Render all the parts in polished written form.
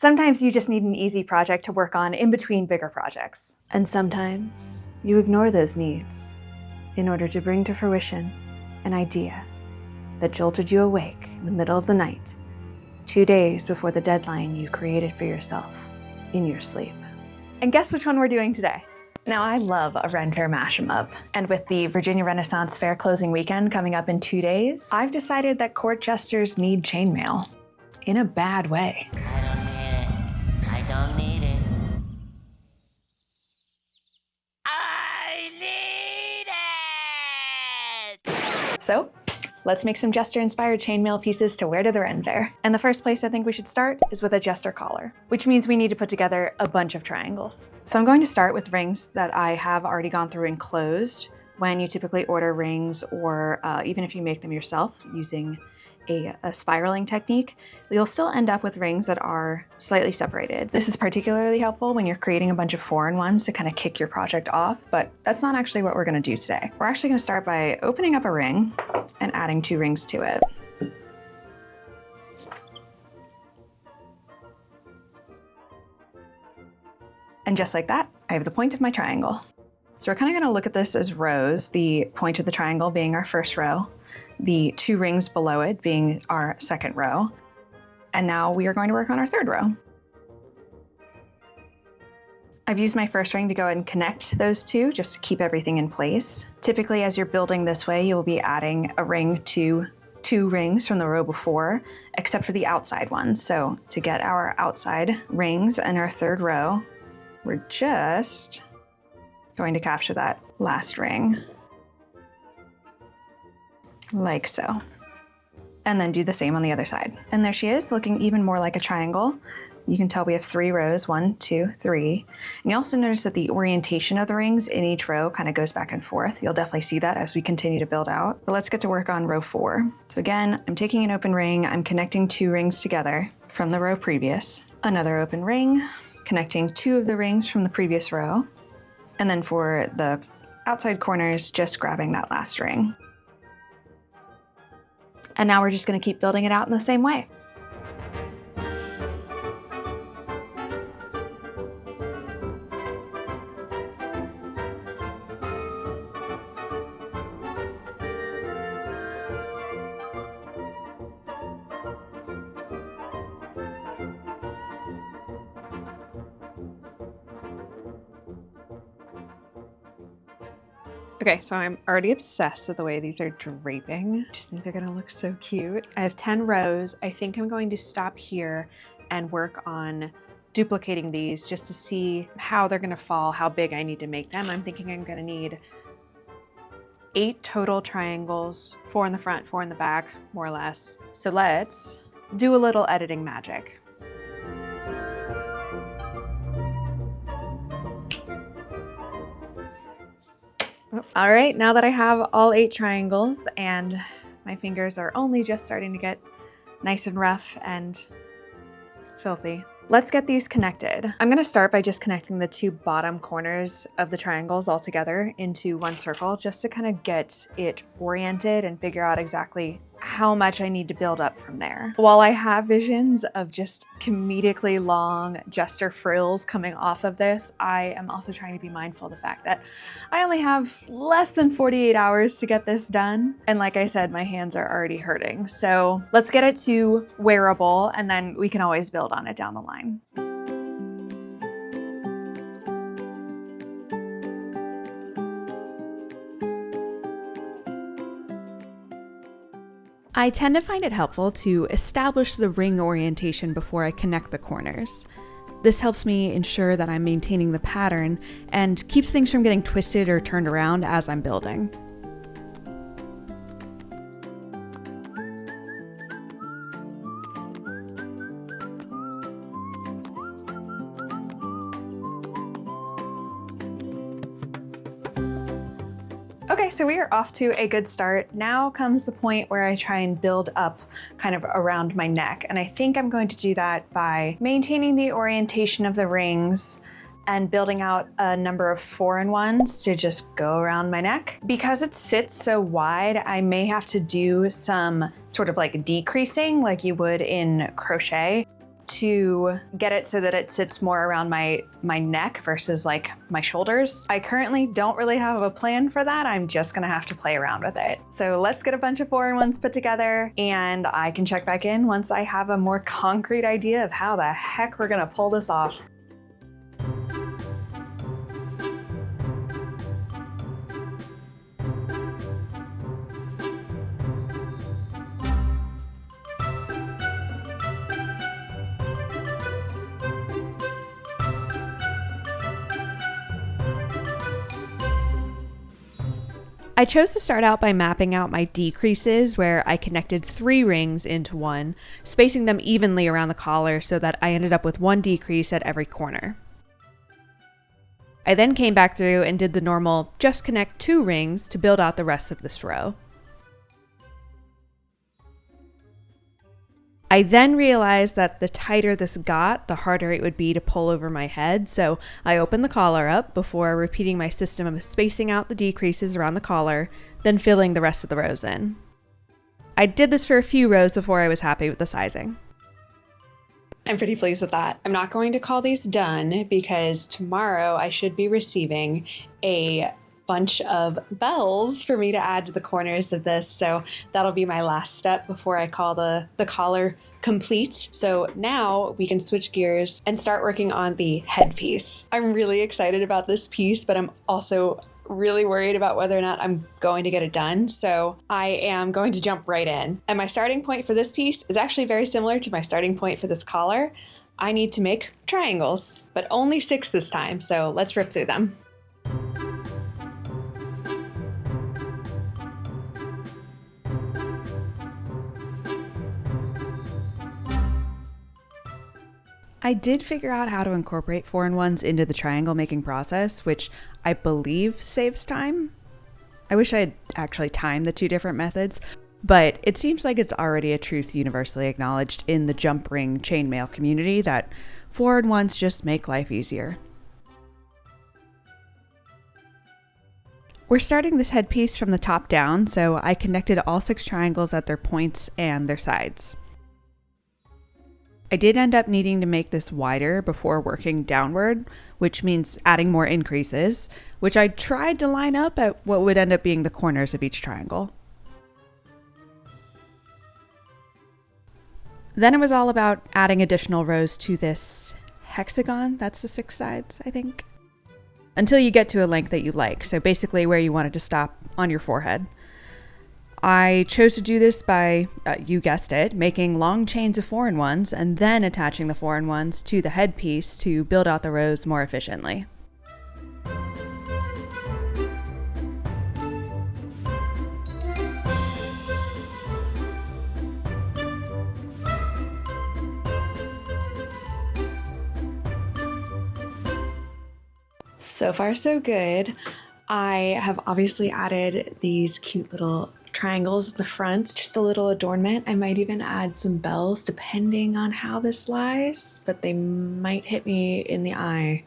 Sometimes you just need an easy project to work on in between bigger projects. And sometimes you ignore those needs in order to bring to fruition an idea that jolted you awake in the middle of the night, 2 days before the deadline you created for yourself in your sleep. And guess which one we're doing today? Now, I love a Ren Fair mash-em-up, and with the Virginia Renaissance Faire closing weekend coming up in 2 days, I've decided that court jesters need chainmail. In a bad way. I don't need it. I need it! So, let's make some jester-inspired chainmail pieces to wear to the Ren Fair. And the first place I think we should start is with a jester collar, which means we need to put together a bunch of triangles. So I'm going to start with rings that I have already gone through and closed. When you typically order rings, or even if you make them yourself using a spiraling technique, you'll still end up with rings that are slightly separated. This is particularly helpful when you're creating a bunch of 4-in-1s to kind of kick your project off, but that's not actually what we're going to do today. We're actually going to start by opening up a ring and adding 2 rings to it. And just like that, I have the point of my triangle. So we're kind of going to look at this as rows, the point of the triangle being our first row, the 2 rings below it being our second row. And now we are going to work on our third row. I've used my first ring to go ahead and connect those 2 just to keep everything in place. Typically, as you're building this way, you'll be adding a ring to 2 rings from the row before, except for the outside ones. So to get our outside rings in our third row, we're just going to capture that last ring. Like so. And then do the same on the other side. And there she is, looking even more like a triangle. You can tell we have 3 rows, 1, 2, 3. And you also notice that the orientation of the rings in each row kind of goes back and forth. You'll definitely see that as we continue to build out. But let's get to work on row 4. So again, I'm taking an open ring, I'm connecting 2 rings together from the row previous. Another open ring, connecting 2 of the rings from the previous row. And then for the outside corners, just grabbing that last ring. And now we're just going to keep building it out in the same way. Okay, so I'm already obsessed with the way these are draping. I just think they're gonna look so cute. I have 10 rows. I think I'm going to stop here and work on duplicating these just to see how they're gonna fall, how big I need to make them. I'm thinking I'm gonna need 8 total triangles, 4 in the front, 4 in the back, more or less. So let's do a little editing magic. All right, now that I have all 8 triangles and my fingers are only just starting to get nice and rough and filthy, let's get these connected. I'm gonna start by just connecting the 2 bottom corners of the triangles all together into one circle just to kind of get it oriented and figure out exactly how much I need to build up from there. While I have visions of just comedically long jester frills coming off of this, I am also trying to be mindful of the fact that I only have less than 48 hours to get this done. And like I said, my hands are already hurting. So let's get it to wearable and then we can always build on it down the line. I tend to find it helpful to establish the ring orientation before I connect the corners. This helps me ensure that I'm maintaining the pattern and keeps things from getting twisted or turned around as I'm building. Okay, so we are off to a good start. Now comes the point where I try and build up kind of around my neck. And I think I'm going to do that by maintaining the orientation of the rings and building out a number of 4-in-1s to just go around my neck. Because it sits so wide, I may have to do some sort of like decreasing like you would in crochet to get it so that it sits more around my neck versus like my shoulders. I currently don't really have a plan for that. I'm just gonna have to play around with it. So let's get a bunch of 4-in-1s put together, and I can check back in once I have a more concrete idea of how the heck we're gonna pull this off. I chose to start out by mapping out my decreases, where I connected 3 rings into one, spacing them evenly around the collar so that I ended up with 1 decrease at every corner. I then came back through and did the normal just connect 2 rings to build out the rest of this row. I then realized that the tighter this got, the harder it would be to pull over my head, so I opened the collar up before repeating my system of spacing out the decreases around the collar, then filling the rest of the rows in. I did this for a few rows before I was happy with the sizing. I'm pretty pleased with that. I'm not going to call these done because tomorrow I should be receiving a bunch of bells for me to add to the corners of this, so that'll be my last step before I call the collar complete. So now we can switch gears and start working on the headpiece. I'm really excited about this piece, but I'm also really worried about whether or not I'm going to get it done, so I am going to jump right in. And my starting point for this piece is actually very similar to my starting point for this collar. I need to make triangles, but only 6 this time, so let's rip through them. I did figure out how to incorporate 4-in-1s into the triangle making process, which I believe saves time. I wish I had actually timed the 2 different methods, but it seems like it's already a truth universally acknowledged in the jump ring chainmail community that 4-in-1s just make life easier. We're starting this headpiece from the top down, so I connected all 6 triangles at their points and their sides. I did end up needing to make this wider before working downward, which means adding more increases, which I tried to line up at what would end up being the corners of each triangle. Then it was all about adding additional rows to this hexagon. That's the 6 sides, I think. Until you get to a length that you like, so basically where you want it to stop on your forehead. I chose to do this by, you guessed it, making long chains of 4-in-1s and then attaching the 4-in-1s to the headpiece to build out the rows more efficiently. So far, so good. I have obviously added these cute little triangles at the front, just a little adornment. I might even add some bells depending on how this lies, but they might hit me in the eye.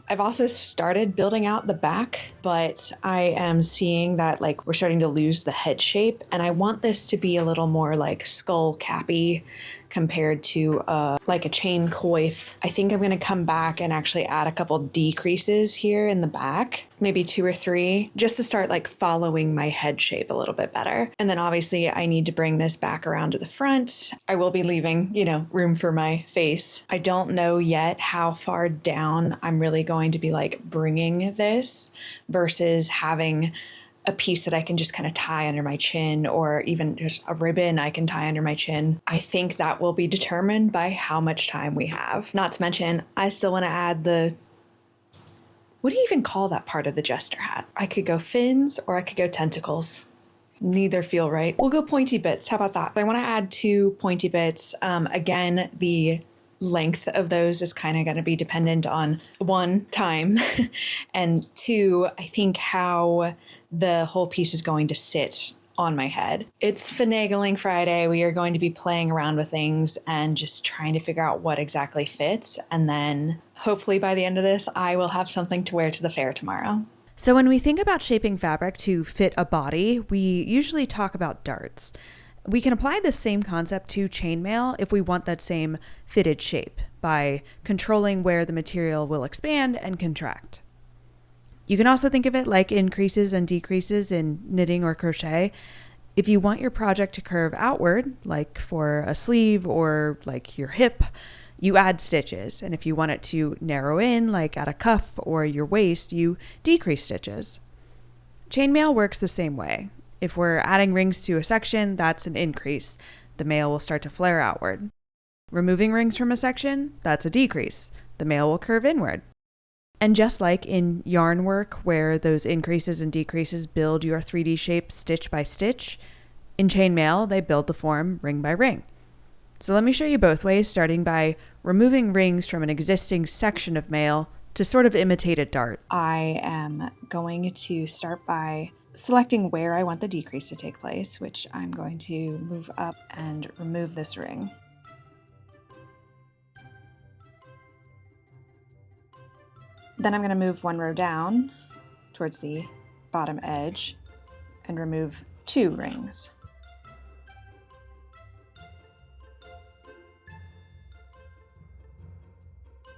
I've also started building out the back, but I am seeing that like we're starting to lose the head shape, and I want this to be a little more like skull cappy compared to like a chain coif. I think I'm gonna come back and actually add a couple decreases here in the back, maybe 2 or 3, just to start like following my head shape a little bit better. And then obviously I need to bring this back around to the front. I will be leaving, room for my face. I don't know yet how far down I'm really going to be like bringing this versus having a piece that I can just kind of tie under my chin, or even just a ribbon I can tie under my chin. I think that will be determined by how much time we have. Not to mention, I still want to add what do you even call that part of the jester hat? I could go fins or I could go tentacles. Neither feel right. We'll go pointy bits. How about that? I want to add 2 pointy bits. Again, the length of those is kind of going to be dependent on 1, time, and 2, I think how the whole piece is going to sit on my head. It's Finagling Friday. We are going to be playing around with things and just trying to figure out what exactly fits. And then hopefully by the end of this, I will have something to wear to the fair tomorrow. So when we think about shaping fabric to fit a body, we usually talk about darts. We can apply the same concept to chainmail if we want that same fitted shape by controlling where the material will expand and contract. You can also think of it like increases and decreases in knitting or crochet. If you want your project to curve outward, like for a sleeve or like your hip, you add stitches. And if you want it to narrow in, like at a cuff or your waist, you decrease stitches. Chainmail works the same way. If we're adding rings to a section, that's an increase. The maille will start to flare outward. Removing rings from a section, that's a decrease. The maille will curve inward. And just like in yarn work, where those increases and decreases build your 3D shape stitch by stitch, in chainmail, they build the form ring by ring. So let me show you both ways, starting by removing rings from an existing section of maille to sort of imitate a dart. I am going to start by selecting where I want the decrease to take place, which I'm going to move up and remove this ring. Then I'm going to move one row down towards the bottom edge and remove 2 rings.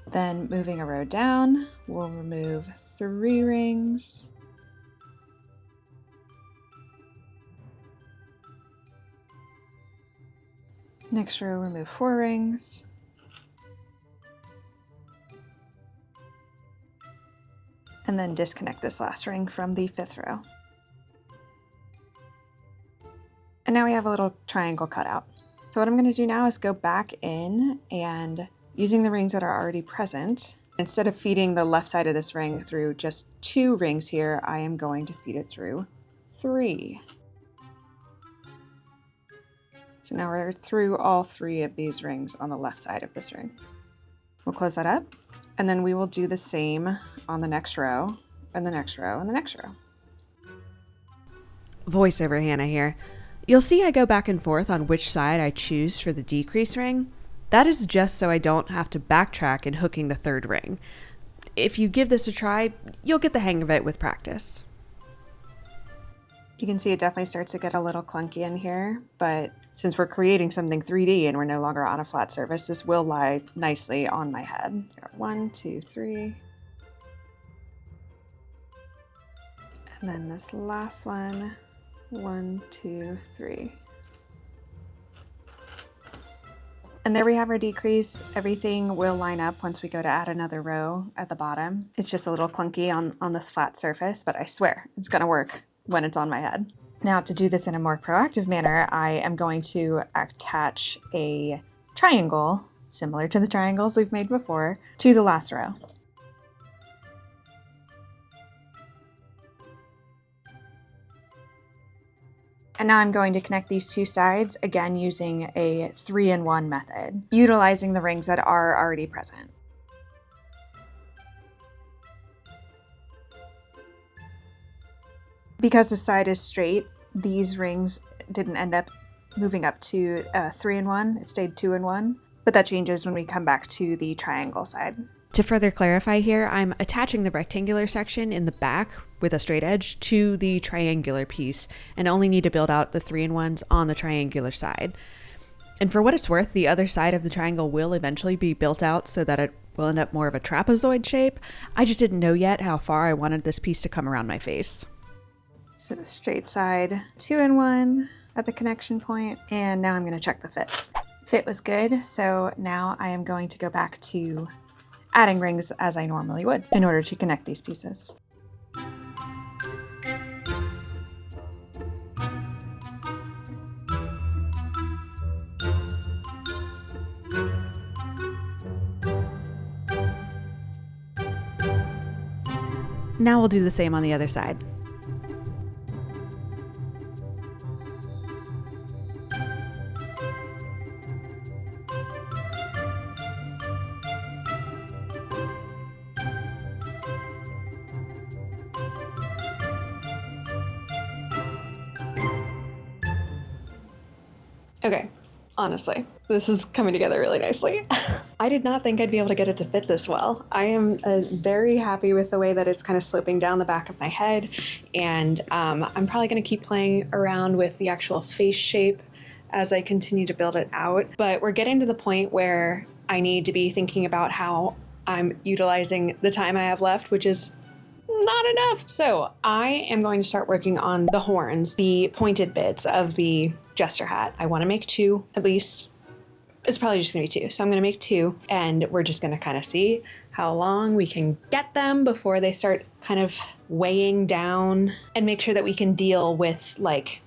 Then moving a row down, we'll remove 3 rings. Next row, remove 4 rings. And then disconnect this last ring from the 5th row. And now we have a little triangle cut out. So what I'm going to do now is go back in and using the rings that are already present, instead of feeding the left side of this ring through just 2 rings here, I am going to feed it through 3. So now we're through all 3 of these rings on the left side of this ring. We'll close that up, and then we will do the same on the next row, and the next row, and the next row. Voiceover Hannah here. You'll see I go back and forth on which side I choose for the decrease ring. That is just so I don't have to backtrack in hooking the 3rd ring. If you give this a try, you'll get the hang of it with practice. You can see it definitely starts to get a little clunky in here, but since we're creating something 3D and we're no longer on a flat surface, this will lie nicely on my head. 1, 2, 3. And then this last one, 1, 2, 3. And there we have our decrease. Everything will line up once we go to add another row at the bottom. It's just a little clunky on this flat surface, but I swear it's gonna work when it's on my head. Now, to do this in a more proactive manner, I am going to attach a triangle, similar to the triangles we've made before, to the last row. And now I'm going to connect these 2 sides, again using a 3-in-1 method, utilizing the rings that are already present. Because the side is straight, these rings didn't end up moving up to 3-in-1, it stayed 2-in-1, but that changes when we come back to the triangle side. To further clarify here, I'm attaching the rectangular section in the back with a straight edge to the triangular piece and only need to build out the 3-in-1s on the triangular side. And for what it's worth, the other side of the triangle will eventually be built out so that it will end up more of a trapezoid shape. I just didn't know yet how far I wanted this piece to come around my face. So the straight side, 2-in-1 at the connection point, and now I'm going to check the fit. Fit was good, so now I am going to go back to adding rings as I normally would in order to connect these pieces. Now we'll do the same on the other side. Okay, honestly, this is coming together really nicely. I did not think I'd be able to get it to fit this well. I am very happy with the way that it's kind of sloping down the back of my head, and I'm probably going to keep playing around with the actual face shape as I continue to build it out. But we're getting to the point where I need to be thinking about how I'm utilizing the time I have left, which is not enough. So I am going to start working on the horns, the pointed bits of the jester hat. I want to make 2 at least. It's probably just gonna be 2. So I'm gonna make 2, and we're just gonna kind of see how long we can get them before they start kind of weighing down, and make sure that we can deal with like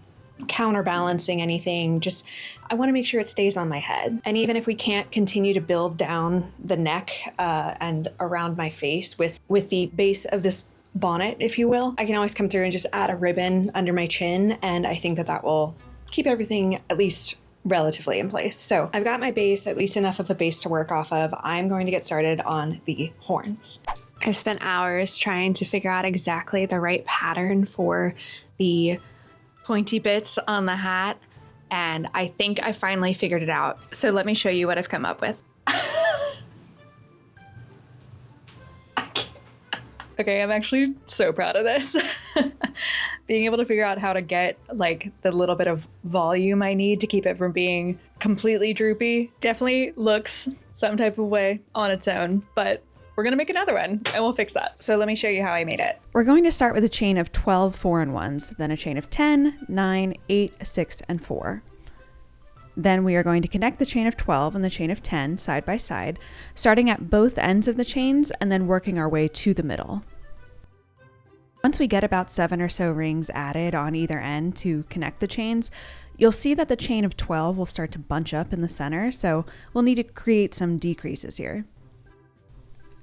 counterbalancing anything. Just, I want to make sure it stays on my head. And even if we can't continue to build down the neck and around my face with the base of this bonnet, if you will, I can always come through and just add a ribbon under my chin, and I think that that will keep everything at least relatively in place. So I've got my base, at least enough of a base to work off of. I'm going to get started on the horns. I've spent hours trying to figure out exactly the right pattern for the pointy bits on the hat, and I think I finally figured it out. So let me show you what I've come up with. Okay, I'm actually so proud of this. Being able to figure out how to get like the little bit of volume I need to keep it from being completely droopy definitely looks some type of way on its own, but we're gonna make another one and we'll fix that. So let me show you how I made it. We're going to start with a chain of 12 4-in-1s, then a chain of 10, 9, 8, 6, and 4. Then we are going to connect the chain of 12 and the chain of 10 side by side, starting at both ends of the chains and then working our way to the middle. Once we get about 7 or so rings added on either end to connect the chains, you'll see that the chain of 12 will start to bunch up in the center, so we'll need to create some decreases here.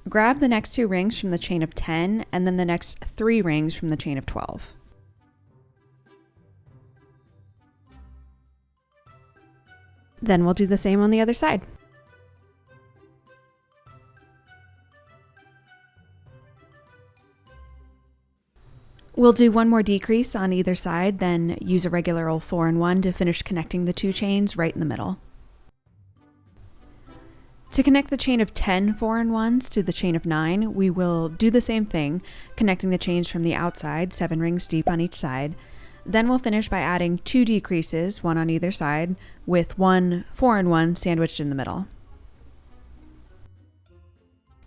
Grab the next 2 rings from the chain of 10 and then the next 3 rings from the chain of 12. Then we'll do the same on the other side. We'll do one more decrease on either side, then use a regular old 4-in-1 to finish connecting the 2 chains right in the middle. To connect the chain of 10 4-in-1s to the chain of 9, we will do the same thing, connecting the chains from the outside, 7 rings deep on each side. Then we'll finish by adding 2 decreases, 1 on either side, with 1 4-in-1 sandwiched in the middle.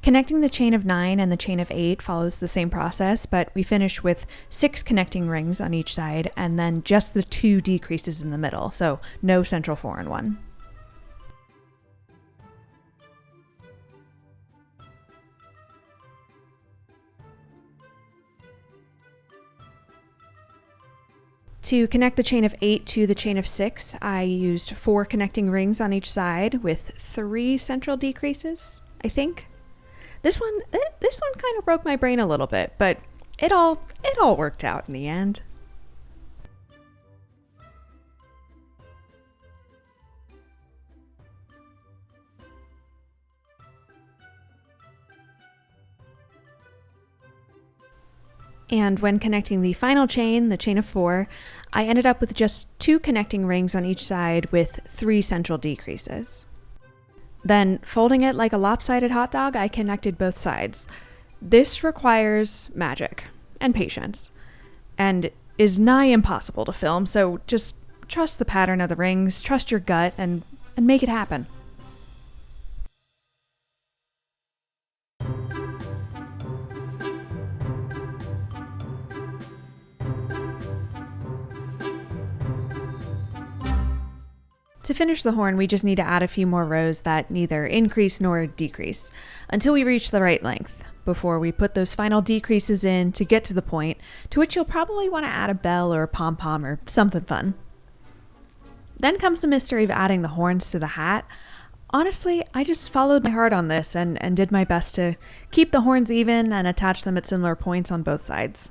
Connecting the chain of 9 and the chain of 8 follows the same process, but we finish with 6 connecting rings on each side and then just the 2 decreases in the middle, so no central 4-in-1. To connect the chain of 8 to the chain of 6, I used 4 connecting rings on each side with 3 central decreases, I think. This one kind of broke my brain a little bit, but it all worked out in the end. And when connecting the final chain, the chain of 4, I ended up with just 2 connecting rings on each side with 3 central decreases. Then, folding it like a lopsided hot dog, I connected both sides. This requires magic and patience, and is nigh impossible to film, so just trust the pattern of the rings, trust your gut, and make it happen. To finish the horn, we just need to add a few more rows that neither increase nor decrease until we reach the right length before we put those final decreases in to get to the point to which you'll probably want to add a bell or a pom-pom or something fun. Then comes the mystery of adding the horns to the hat. Honestly, I just followed my heart on this and did my best to keep the horns even and attach them at similar points on both sides.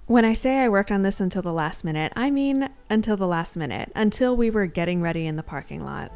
When I say I worked on this until the last minute, I mean until the last minute, until we were getting ready in the parking lot.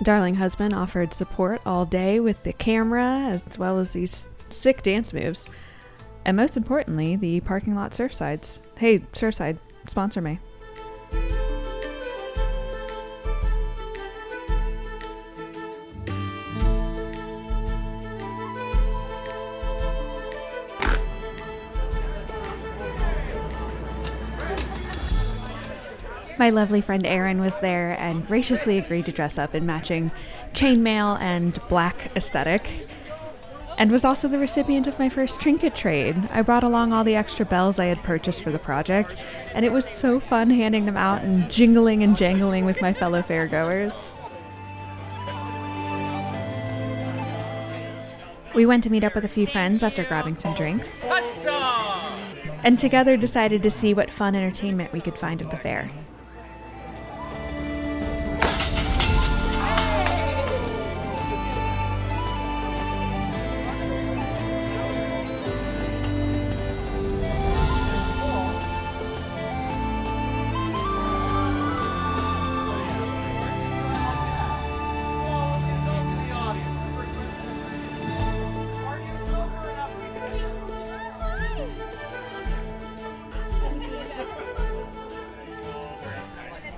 Darling husband offered support all day with the camera as well as these sick dance moves. And most importantly, the parking lot Surfsides. Hey, Surfside, sponsor me. My lovely friend Erin was there and graciously agreed to dress up in matching chainmail and black aesthetic, and was also the recipient of my first trinket trade. I brought along all the extra bells I had purchased for the project, and it was so fun handing them out and jingling and jangling with my fellow fairgoers. We went to meet up with a few friends after grabbing some drinks, and together decided to see what fun entertainment we could find at the fair.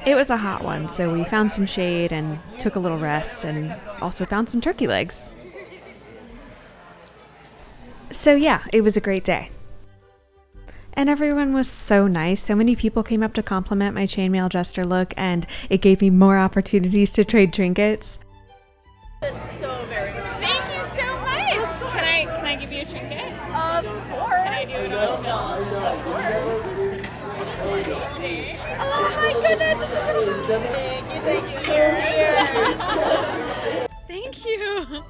It was a hot one, so we found some shade and took a little rest, and also found some turkey legs. So yeah, it was a great day. And everyone was so nice. So many people came up to compliment my chainmail jester look, and it gave me more opportunities to trade trinkets. It's so very nice. Thank you so much. Can I give you a trinket? Of course. Can I do it on film? Of course. Oh my goodness. Thank you. Cheers. Thank you.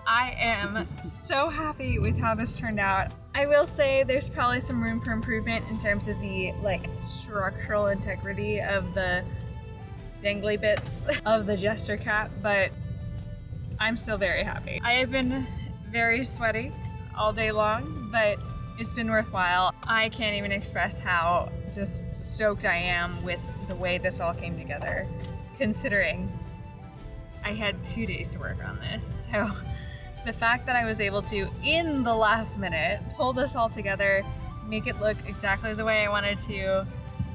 I am so happy with how this turned out. I will say there's probably some room for improvement in terms of the structural integrity of the dangly bits of the jester cap, but I'm still very happy. I have been very sweaty all day long, but it's been worthwhile. I can't even express how just stoked I am with the way this all came together, considering I had 2 days to work on this. So the fact that I was able to, in the last minute, pull this all together, make it look exactly the way I wanted to,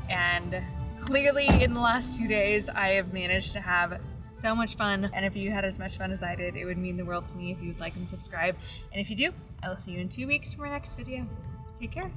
and clearly in the last 2 days I have managed to have so much fun. And if you had as much fun as I did, it would mean the world to me if you would like and subscribe. And if you do, I will see you in 2 weeks for my next video. Take care.